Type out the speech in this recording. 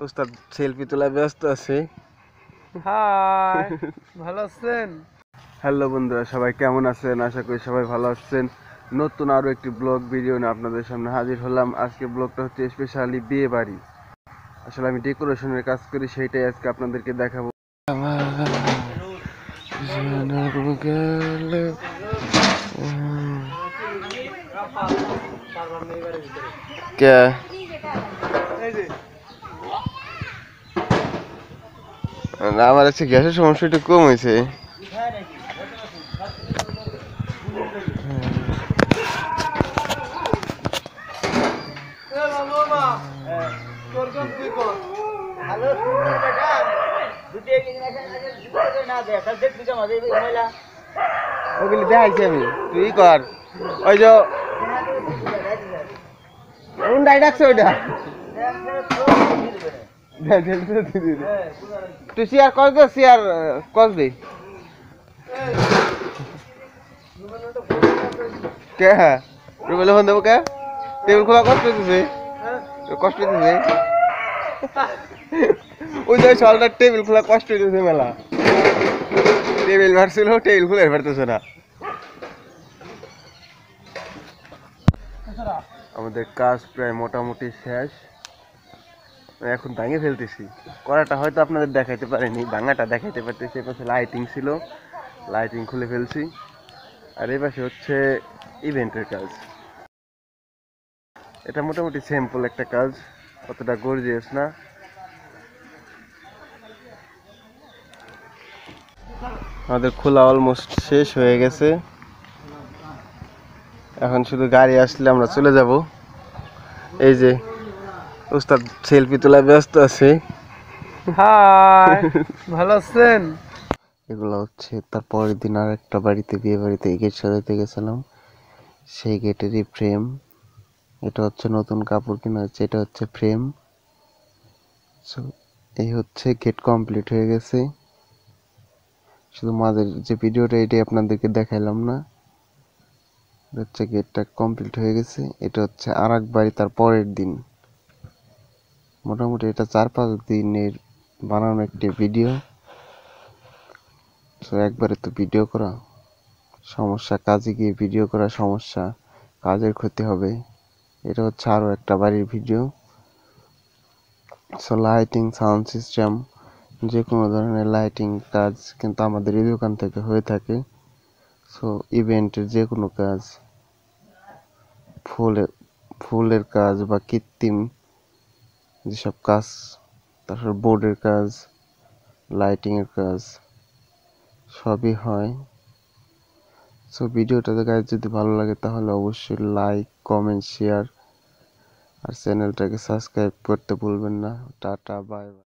উস্তাদ সেলফি তোলা ব্যস্ত আছে। হাই, ভালো আছেন? হ্যালো বন্ধুরা, সবাই কেমন আছেন? আশা করি সবাই ভালো আছেন। নতুন আরো একটি ব্লগ ভিডিও নিয়ে আপনাদের সামনে হাজির হলাম। আজকে ব্লগটা হচ্ছে স্পেশালি বিয়ে বাড়ি। আসলে আমি ডেকোরেশনের কাজ করি, সেইটাই আজকে আপনাদেরকে দেখাবো। কে আমার হচ্ছে গ্যাসের সমস্যা একটু কম হয়েছে। ওগুলি দেখাইছি আমি, তুই কর। ওই যে ডাকছে ওইটা তুই চেয়ার কস দে, চেয়ার কস দে। কে রুবেলে ফোন দেবো কে? টেবিল খোলা কষ্ট হইতেছে, কষ্ট হইতেছে। ওই যে সলটা টেবিল খোলা কষ্ট হইতেছে মেলা। টেবিল মারছিল, টেবিল খুলে পারতেছে না। আমাদের কাজ প্রায় মোটামুটি শেষ। এখন ভাঙে ফেলতেছি। করাটা হয়তো আপনাদের দেখাইতে পারিনি, ভাঙাটা দেখাইতে পারতেছি। এপাশে লাইটিং ছিল, লাইটিং খুলে ফেলছি। আর এই পাশে হচ্ছে ইভেন্টের কাজ। এটা মোটামুটি সিম্পল একটা কাজ, অতটা গর্জিয়াস না। আমাদের খোলা অলমোস্ট শেষ হয়ে গেছে। এখন শুধু গাড়ি আসলে আমরা চলে যাব। এই যে উস্তাদ সেলফি তোলা ব্যস্ত আছে। হাই, ভালো আছেন? এগুলো হচ্ছে তার পরের দিন আর একটা বাড়িতে, বিয়ে বাড়িতে গেট সাজাতে গেছিলাম, সেই গেটেরই ফ্রেম। এটা হচ্ছে নতুন কাপড় কিনা হচ্ছে, এটা হচ্ছে ফ্রেম। সো এই হচ্ছে গেট কমপ্লিট হয়ে গেছে। শুধু মাঝের যে ভিডিওটা এটাই আপনাদেরকে দেখাইলাম না। হচ্ছে গেটটা কমপ্লিট হয়ে গেছে। এটা হচ্ছে আর এক বাড়ি তার পরের দিন। মোটামুটি এটা 4-5 দিনের বানানো একটি ভিডিও। তো একবারে তো ভিডিও করা সমস্যা, কাজে গিয়ে ভিডিও করা সমস্যা, কাজের ক্ষতি হবে। এটা হচ্ছে আরো একটা বাড়ির video. So lighting, sound system, যে কোনো ধরনের লাইটিং কাজ কিন্তু আমাদের এই দোকান থেকে হয়ে থাকে। সো ইভেন্টের যে কোনো কাজ, ফুলের কাজ বা কৃত্রিম যেসব কাজ, তারপর বোর্ডের কাজ, লাইটিংয়ের কাজ সবই হয়। সো ভিডিওটা গাইজ যদি ভালো লাগে তাহলে অবশ্যই লাইক, কমেন্ট, শেয়ার আর চ্যানেলটাকে সাবস্ক্রাইব করতে ভুলবেন না। Tata, bye bye.